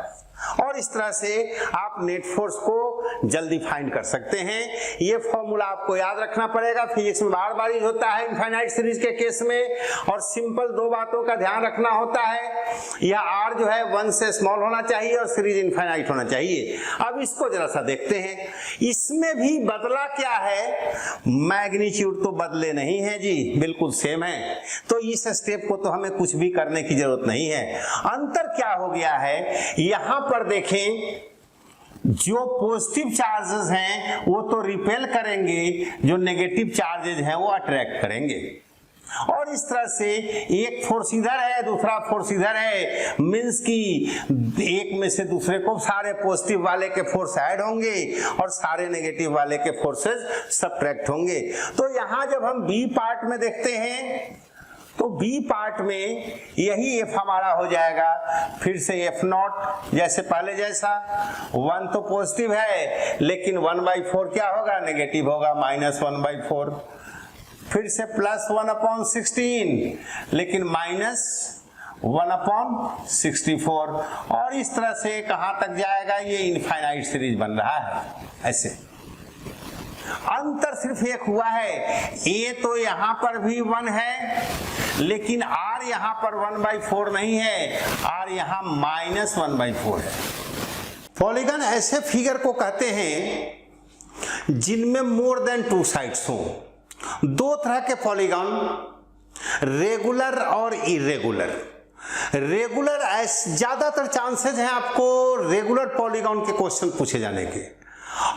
और इस तरह से आप नेट फोर्स को जल्दी फाइंड कर सकते हैं। ये फॉर्मूला आपको याद रखना पड़ेगा, फिजिक्स में बार बार यूज होता है इनफाइनाइट सीरीज के केस में। और सिंपल दो बातों का ध्यान रखना होता है, यह R जो है 1 से स्मॉल होना चाहिए और सीरीज इनफाइनाइट होना चाहिए। अब इसको जरा सा देखते हैं, इसमें भी बदला क्या है, मैग्नीट्यूड तो बदले नहीं है जी, बिल्कुल सेम है। तो इस स्टेप को तो हमें कुछ भी करने की जरूरत नहीं है। अंतर क्या हो गया है, यहां पर देखें, जो पॉजिटिव चार्जेस हैं वो तो रिपेल करेंगे, जो नेगेटिव चार्जेस हैं वो अट्रैक्ट करेंगे। और इस तरह से एक फोर्स इधर है, दूसरा फोर्स इधर है, मींस की एक में से दूसरे को सारे पॉजिटिव वाले के फोर्स ऐड होंगे और सारे नेगेटिव वाले के फोर्सेस सब्ट्रैक्ट होंगे। तो यहां जब हम बी पार्ट में देखते हैं तो बी पार्ट में यही F हमारा हो जाएगा, फिर से F0 जैसे पहले जैसा, 1 तो पॉजिटिव है लेकिन 1/4 क्या होगा, नेगेटिव होगा, -1/4। फिर से +1/16 लेकिन -1/64। और इस तरह से कहां तक जाएगा, ये इनफाइनाइट सीरीज बन रहा है। ऐसे अंतर सिर्फ एक हुआ है, A तो यहां पर भी 1 है लेकिन R यहां पर 1/4 नहीं है, R यहां -1/4 है। पॉलीगन ऐसे फिगर को कहते हैं जिनमें मोर देन 2 साइड्स हो। दो तरह के पॉलीगन, रेगुलर और इरेगुलर। रेगुलर, ज्यादातर चांसेस हैं आपको रेगुलर पॉलीगॉन के क्वेश्चन पूछे जाने के।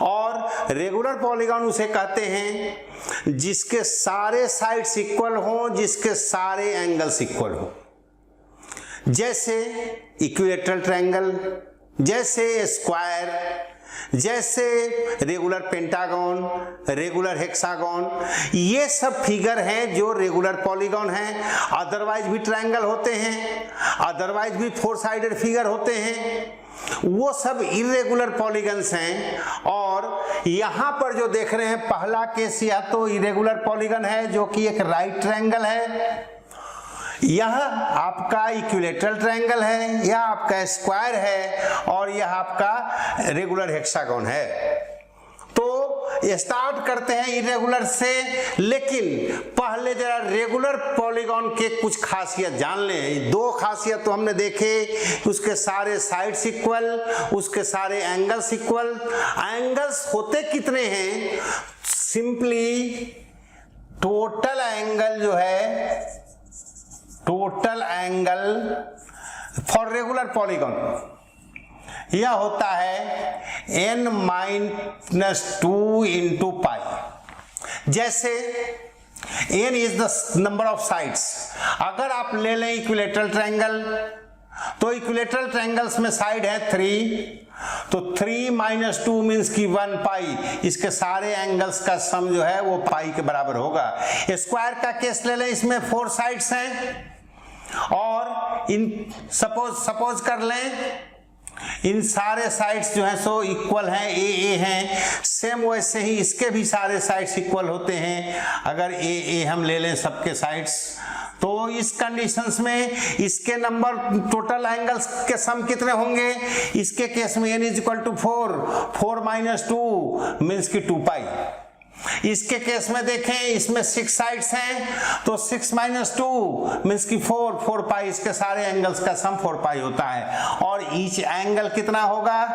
और रेगुलर पॉलीगॉन उसे कहते हैं जिसके सारे साइड्स इक्वल हो, जिसके सारे एंगल्स इक्वल हो, जैसे इक्विलेटरल ट्रायंगल, जैसे स्क्वायर, जैसे रेगुलर पेंटागन, रेगुलर हेक्सागन, ये सब फिगर हैं जो रेगुलर पॉलीगॉन हैं। अदरवाइज भी ट्रायंगल होते हैं, अदरवाइज भी 4 साइडेड फिगर होते हैं, वो सब इरेगुलर पॉलीगन्स हैं। और यहां पर जो देख रहे हैं पहला केस, यह तो इरेगुलर पॉलीगन है जो कि एक राइट ट्रायंगल है, यह आपका इक्विलेटरल ट्रायंगल है, यह आपका स्क्वायर है, और यह आपका रेगुलर हेक्सागन है। तो स्टार्ट करते हैं इरेगुलर से, लेकिन पहले जरा रेगुलर पॉलीगॉन के कुछ खासियत जान लें। 2 खासियत तो हमने देखे, उसके सारे साइड्स इक्वल, उसके सारे एंगल्स इक्वल। एंगल्स होते कितने हैं? सिंपली टोटल एंगल जो है, total angle for regular polygon यह होता है n-2 इंटू पाई। जैसे n is the number of sides. अगर आप ले लें इक्विलेटरल ट्रायंगल, तो इक्विलेटरल ट्रायंगल्स में साइड है 3, तो 3 - 2 मीन्स की 1 पाई। इसके सारे एंगल्स का सम जो है वो पाई के बराबर होगा। स्क्वायर का केस ले लें, इसमें 4 साइड्स हैं, और इन सपोज कर लें इन सारे साइड्स जो हैं सो इक्वल हैं, ए हैं। सेम वैसे ही इसके भी सारे साइड्स इक्वल होते हैं। अगर ए हम ले लें सबके साइड्स, तो इस कंडीशंस में इसके नंबर टोटल एंगल्स के सम कितने होंगे? इसके केस में n = 4 - 2 मीन्स की 2 पाई। इसके केस में देखें, इसमें 6 साइड्स हैं, तो 6 - 2 मीन्स की 4 पाई। इसके सारे एंगल्स का सम 4 पाई होता है। और ईच एंगल कितना होगा?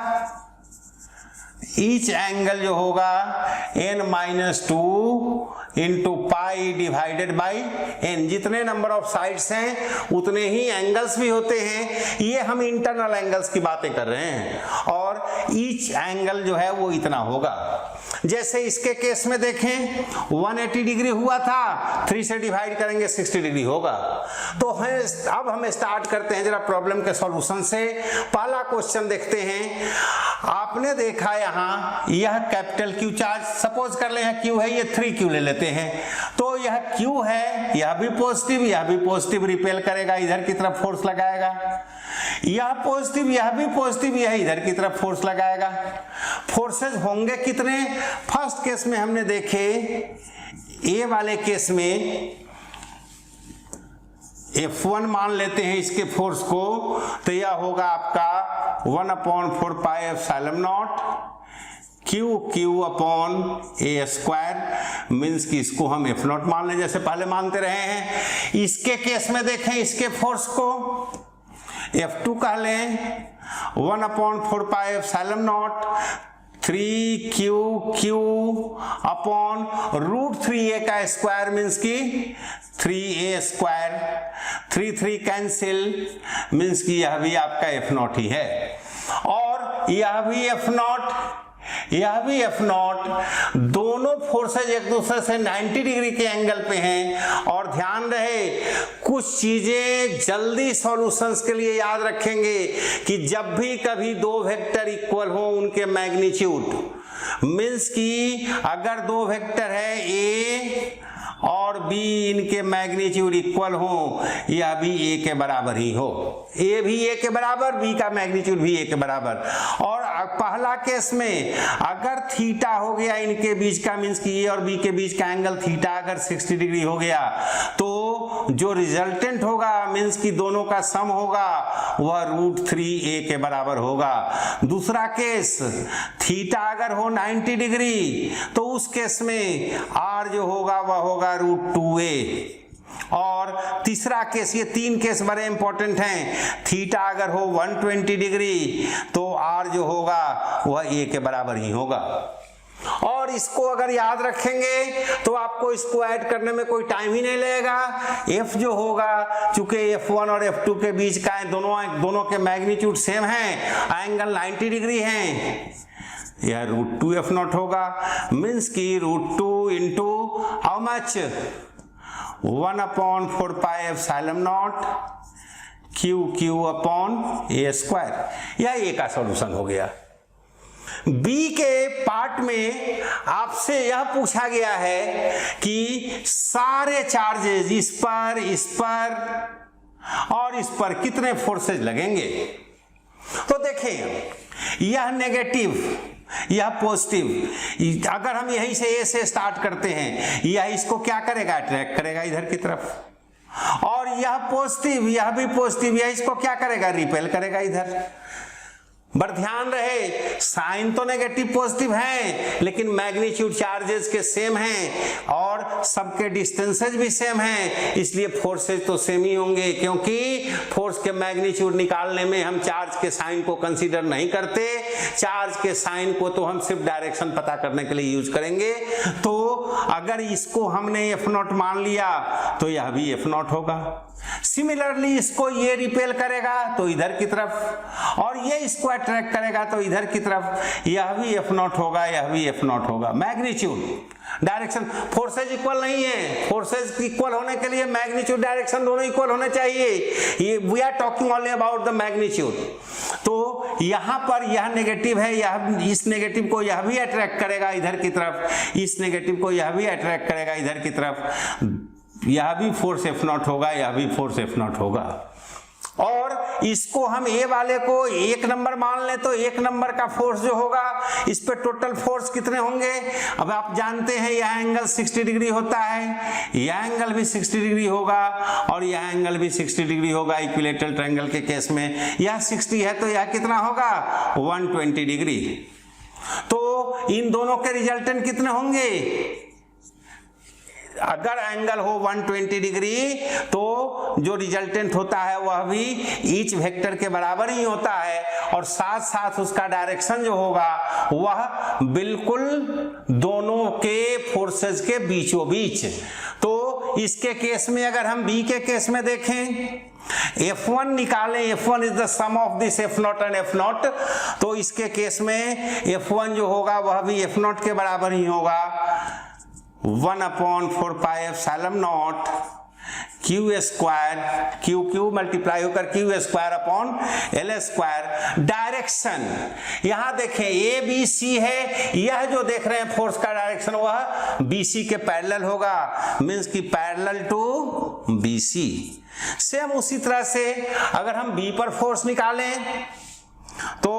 ईच एंगल जो होगा n-2 into pi divided by n। जितने नंबर ऑफ साइड्स हैं उतने ही एंगल्स भी होते हैं। ये हम इंटरनल एंगल्स की बातें कर रहे हैं, और ईच एंगल जो है वो इतना होगा। जैसे इसके केस में देखें 180 डिग्री हुआ था, 3 से डिवाइड करेंगे 60 डिग्री होगा। तो अब हम स्टार्ट करते हैं जरा प्रॉब्लम के सॉल्यूशन से। पहला क्वेश्चन देखते हैं। आपने देखा यहाँ यह कैपिटल क्यू चार्ज, सपोज कर ले यह क्यू है, ये 3Q ले लेते हैं। तो यह क्यू है, यह भी पॉजिटिव, यह भी पॉजिटिव, रिपेल करेगा, इधर की तरफ फोर्स लगाएगा। यह पॉजिटिव, यह भी पॉजिटिव, यह इधर की तरफ फोर्स लगाएगा। फोर्सेस होंगे कितने? फर्स्ट केस में हमने देखे, ए वाले केस में F1 मान लेते हैं इसके फोर्स को, तो यह होगा आपका 1/4 pi epsilon naught Q upon a square, means कि इसको हम F0 मान लें जैसे पहले मानते रहे हैं। इसके केस में देखें, इसके फोर्स को F2 कह लें, 1/4 pi epsilon not 3Q upon √3a का स्क्वायर, मीन्स की 3a स्क्वायर, 3 कैंसिल, मीन्स की यह भी आपका F0 ही है। और यह भी F0, यह भी F0। दोनों फोर्सेज एक दूसरे से 90 डिग्री के एंगल पे हैं। और ध्यान रहे, कुछ चीजें जल्दी सॉल्यूशंस के लिए याद रखेंगे कि जब भी कभी 2 वेक्टर इक्वल हो उनके मैग्नीट्यूड, मीन्स कि अगर 2 वेक्टर है A और B, इनके मैग्नीट्यूड इक्वल हो, यह भी A के बराबर ही हो, A भी A के बराबर, B का मैग्नीट्यूड भी A के बराबर। और पहला केस में अगर थीटा हो गया इनके बीच का, मीन्स कि A और B के बीच का एंगल थीटा अगर 60 डिग्री हो गया, तो जो रिजल्टेंट होगा मीन्स कि दोनों का सम होगा वह √3a के बराबर होगा। दूसरा केस, थीटा अगर हो 90 डिग्री, तो उस केस में R जो होगा वह होगा √2a। और तीसरा केस, ये 3 केस बड़े इंपॉर्टेंट हैं, थीटा अगर हो 120 डिग्री तो R जो होगा वह a के बराबर ही होगा। और इसको अगर याद रखेंगे तो आपको इसको ऐड करने में कोई टाइम ही नहीं लगेगा। f जो होगा, चूंकि f1 और f2 के बीच का है, दोनों के मैग्नीट्यूड सेम है, एंगल 90 डिग्री है, यह √2f0 होगा। मीन्स की √2 into how much 1/4 pi epsilon not QQ/a²। यह a का सॉल्यूशन हो गया। बी के पार्ट में आपसे यह पूछा गया है कि सारे चार्जेस इस पर और इस पर कितने फोर्सेज लगेंगे। तो देखें, यह नेगेटिव, यह पॉजिटिव, अगर हम यहीं से ए से स्टार्ट करते हैं, यह इसको क्या करेगा, अट्रैक्ट करेगा इधर की तरफ, और यह पॉजिटिव, यह भी पॉजिटिव, यह इसको क्या करेगा, रिपेल करेगा इधर। पर ध्यान रहे, साइन तो नेगेटिव पॉजिटिव है, लेकिन मैग्नीट्यूड चार्जेस के सेम हैं और सबके डिस्टेंसेज भी सेम हैं, इसलिए फोर्सेज तो सेम ही होंगे, क्योंकि फोर्स के मैग्नीट्यूड निकालने में हम चार्ज के साइन को कंसीडर नहीं करते। चार्ज के साइन को तो हम सिर्फ डायरेक्शन पता करने के लिए यूज करेंगे। तो अगर इसको हमने F0 मान लिया तो यह भी F0 होगा। सिमिलरली इसको ये रिपेल करेगा तो इधर की तरफ, और ये इसको अट्रैक्ट करेगा तो इधर की तरफ, यह भी F0 होगा, यह भी F0 होगा। मैग्नीट्यूड, डायरेक्शन, फोर्सेज इक्वल नहीं है, फोर्सेज इक्वल होने के लिए मैग्नीट्यूड डायरेक्शन दोनों इक्वल होने चाहिए। ये we are talking only about the magnitude. तो यहां पर यह नेगेटिव है, यह इस नेगेटिव को यह भी अट्रैक्ट करेगा इधर की तरफ, इस नेगेटिव को यह भी अट्रैक्ट करेगा इधर की तरफ, यह भी फोर्स F0 होगा, यह भी फोर्स F0 होगा। और इसको हम ए वाले को 1 नंबर मान लें तो 1 नंबर का फोर्स जो होगा, इस पे टोटल फोर्स कितने होंगे। अब आप जानते हैं यह एंगल 60 डिग्री होता है, यह एंगल भी 60 डिग्री होगा और यह एंगल भी 60 डिग्री होगा। इक्विलेटरल ट्रायंगल के केस में यह 60 है तो यह कितना होगा, 120 डिग्री। तो इन दोनों के रिजल्टेंट कितने होंगे, अगर एंगल हो 120 डिग्री तो जो रिजल्टेंट होता है वह भी ईच वेक्टर के बराबर ही होता है, और साथ साथ उसका डायरेक्शन जो होगा वह बिल्कुल दोनों के फोर्सेस के बीचों बीच। तो इसके केस में अगर हम बी के केस में देखें, F1 निकालें, F1 is the sum of this F0 and F0, तो इसके केस में F1 जो होगा वह भी F0 के बराबर ही होगा, 1/4 pi epsilon not Q² multiply होकर Q²/L²। डायरेक्शन यहां देखें ABC है, यह जो देख रहे हैं फोर्स का डायरेक्शन वह BC के पैरेलल होगा, मींस की पैरेलल टू BC। सेम उसी तरह से अगर हम B पर फोर्स निकालें तो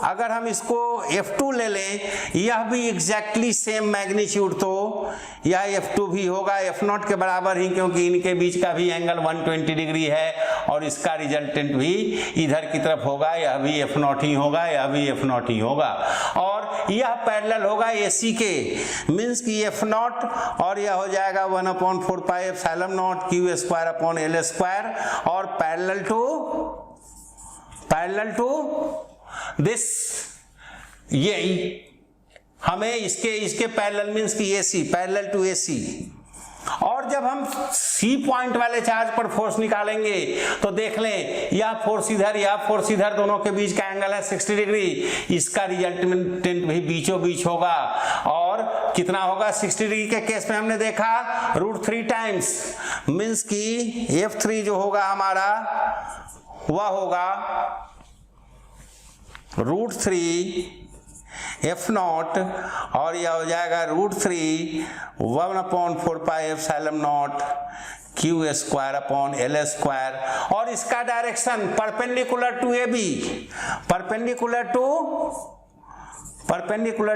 अगर हम इसको F2 ले लें, यह भी एग्जैक्टली सेम मैग्नीट्यूड, तो यह F2 भी होगा F0 के बराबर ही, क्योंकि इनके बीच का भी एंगल 120 डिग्री है और इसका रिजल्टेंट भी इधर की तरफ होगा, यह भी F0 ही होगा, यह भी F0 ही होगा। और यह पैरेलल होगा AC के, मींस की F0 और यह हो जाएगा 1/4 पाई एप्सिलॉन नॉट Q²/L² और पैरेलल टू दिस, ये हमें इसके पैरेलल मींस की AC, पैरेलल टू AC। और जब हम C पॉइंट वाले चार्ज पर फोर्स निकालेंगे तो देख लें, यह फोर्स इधर, यह फोर्स इधर, दोनों के बीच का एंगल है 60 डिग्री, इसका रिजल्टेंट भी बीचों बीच होगा। और कितना होगा, 60 डिग्री के केस में हमने देखा √3 टाइम्स, मींस की F3 जो होगा हमारा वह होगा √3 F0 और यह हो जाएगा √3 1/4 पाई एप्सिलॉन नॉट Q²/L²। और इसका direction perpendicular to AB, perpendicular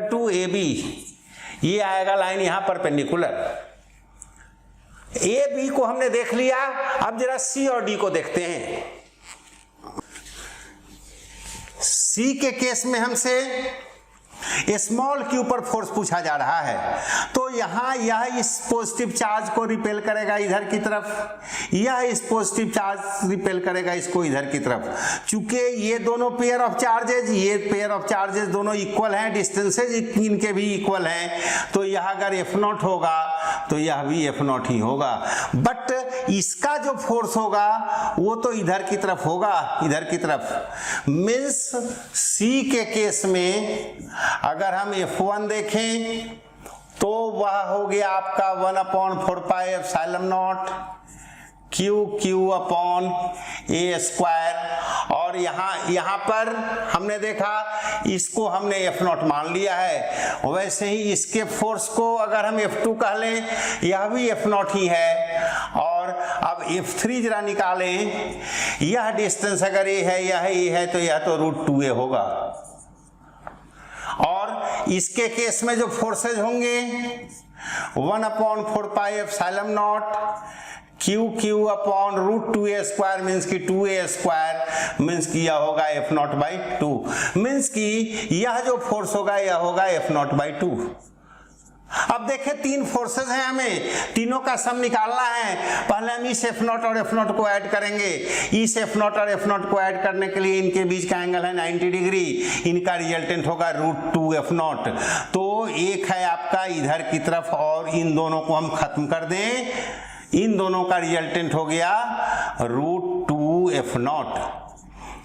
to AB, ये आएगा लाइन यहां परपेंडिकुलर। AB को हमने देख लिया, अब जरा C और D को देखते हैं। C के केस में हमसे स्मॉल क्यू पर फोर्स पूछा जा रहा है, तो यहाँ यह इस पॉजिटिव चार्ज को रिपेल करेगा इधर की तरफ, यह इस पॉजिटिव चार्ज रिपेल करेगा इसको इधर की तरफ। चूंकि ये दोनों पेयर ऑफ चार्जेज, ये पेयर ऑफ चार्जेज दोनों इक्वल हैं, डिस्टेंसेज इनके भी इक्वल हैं, तो यह अगर F0 होगा तो यह भी F0 ही होगा। बट इसका जो फोर्स होगा वो तो इधर की तरफ होगा, इधर की तरफ। मीन्स C के केस में अगर हम F1 देखें तो वह हो गया आपका 1/4πε0 QQ अपॉन A स्क्वायर। और यहाँ पर हमने देखा इसको हमने F0 मान लिया है, वैसे ही इसके फोर्स को अगर हम F2 कह लें यह भी F0 ही है। और अब F3 जरा निकालें, यह डिस्टेंस अगर ये है, यह A है, तो यह तो √2A होगा। और इसके केस में जो फोर्सेज होंगे 1/4πε0 QQ upon √2A square means की 2A स्क्वायर मीन्स की यह होगा F0/2, मीन्स की यह जो फोर्स होगा यह होगा F0/2। अब देखें तीन फोर्सेस हैं, हमें तीनों का सम निकालना है। पहले हम इस F0 और F0 को ऐड करेंगे। इस F0 और F0 को ऐड करने के लिए इनके बीच का एंगल है 90 डिग्री, इनका रिजल्टेंट होगा √2F0। तो एक है आपका इधर की तरफ और इन दोनों को हम खत्म कर दें, इन दोनों का रिजल्टेंट हो गया √2F0।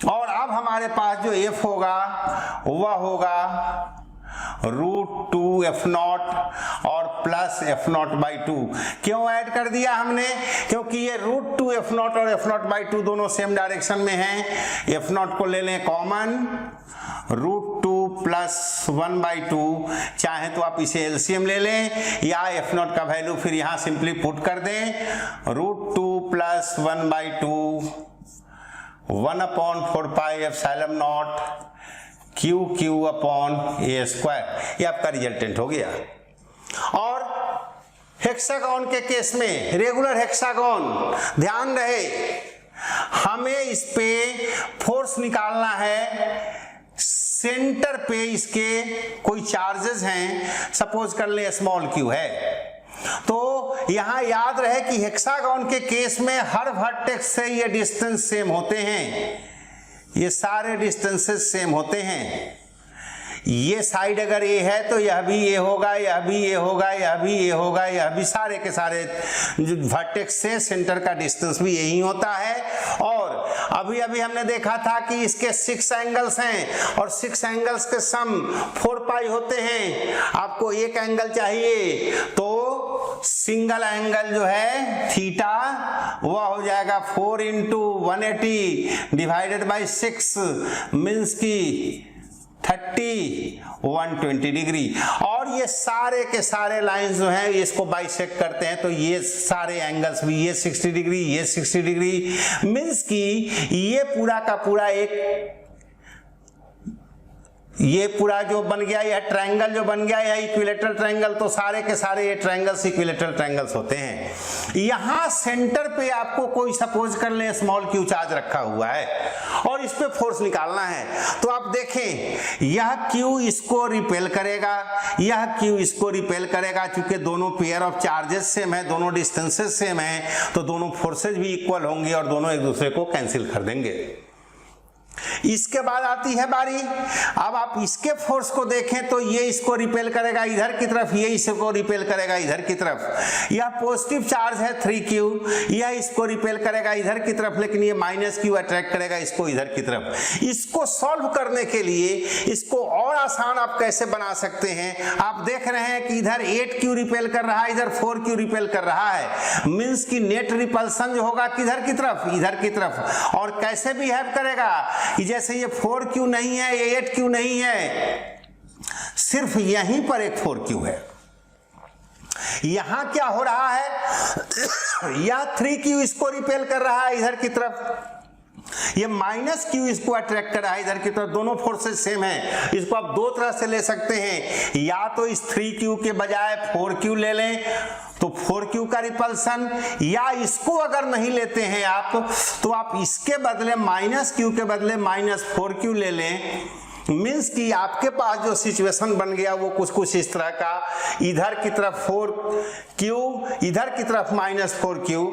और अब हमारे पास जो F होगा वह होगा √2F0 और प्लस F0/2। क्यों ऐड कर दिया हमने? क्योंकि ये √2F0 और F0/2 दोनों सेम डायरेक्शन में हैं। F0 को ले लें कॉमन, √2 प्लस 1/2, चाहे तो आप इसे एलसीएम ले लें या F0 का वैल्यू फिर यहाँ सिंपली पुट कर दें, √2 plus 1/2 1/4πε0 QQ upon A square, ये आपका रिजल्टेंट हो गया। और हेक्सागोन के केस में, रेगुलर हेक्सागोन, ध्यान रहे हमें इस पे फोर्स निकालना है। सेंटर पे इसके कोई चार्जेस हैं, सपोज कर ले स्मॉल क्यू है, तो यहां याद रहे कि हेक्सागोन के केस में हर वर्टेक्स से ये डिस्टेंस सेम होते हैं, ये सारे डिस्टेंसेस सेम होते हैं। ये साइड अगर ए है तो यह भी ए होगा, यह भी ए होगा, यह भी ए होगा, यह भी, सारे के सारे वर्टेक्स से सेंटर का डिस्टेंस भी यही होता है। और अभी अभी हमने देखा था कि इसके 6 एंगल्स हैं और 6 एंगल्स के सम 4π होते हैं। आपको एक एंगल चाहिए तो सिंगल एंगल जो है थीटा वह हो जाएगा 4 × 180 डिवाइडेड बाई 6 मीन्स की 120 डिग्री। और ये सारे के सारे लाइंस जो हैं इसको बाइसेक्ट करते हैं, तो ये सारे एंगल्स भी, ये 60 डिग्री, ये 60 डिग्री, मीन्स की ये पूरा का पूरा एक, ये पूरा जो बन गया, यह ट्रायंगल जो बन गया, यह इक्विलेटरल ट्रायंगल, तो सारे के सारे ये ट्रायंगल्स इक्विलेटरल ट्रायंगल्स होते हैं। यहां सेंटर पे आपको कोई सपोज कर ले स्मॉल क्यू चार्ज रखा हुआ है और इस पे फोर्स निकालना है, तो आप देखें यह क्यू इसको रिपेल करेगा, यह क्यू इसको रिपेल करेगा। चूंकि दोनों पेयर ऑफ चार्जेस सेम है, दोनों डिस्टेंसेस सेम है, तो दोनों फोर्सेज भी इक्वल होंगे और दोनों एक दूसरे को कैंसिल कर देंगे। इसके बाद आती है बारी, अब आप इसके फोर्स को देखें तो ये इसको रिपेल करेगा इधर की तरफ, ये इसको रिपेल करेगा इधर की तरफ। यह पॉजिटिव चार्ज है 3Q, यह इसको रिपेल करेगा इधर की तरफ, लेकिन ये -Q अट्रैक्ट करेगा इसको इधर की तरफ। इसको सॉल्व करने के लिए इसको और आसान आप कैसे बना सकते हैं? आप देख रहे हैं कि इधर 8Q रिपेल कर रहा है, इधर 4Q रिपेल कर रहा है, मीन्स की नेट रिपल्सन जो होगा किधर की तरफ, इधर की तरफ। और कैसे बिहेव करेगा कि जैसे ये 4Q नहीं है, ये 8Q नहीं है, सिर्फ यहीं पर एक 4Q है। यहां क्या हो रहा है, यह 3Q इसको रिपेल कर रहा है इधर की तरफ, ये -Q इसको अट्रैक्ट कर रहा है इधर की तरफ। दोनों फोर्सेस सेम हैं, इसको आप दो तरह से ले सकते हैं, या तो इस 3Q के बजाय 4Q ले लें तो 4Q का रिपल्सन, या इसको अगर नहीं लेते हैं आप तो आप इसके बदले -Q के बदले -4Q ले लें मीन्स कि आपके पास जो सिचुएशन बन गया वो कुछ कुछ इस तरह का, इधर की तरफ 4q, इधर की तरफ -4q,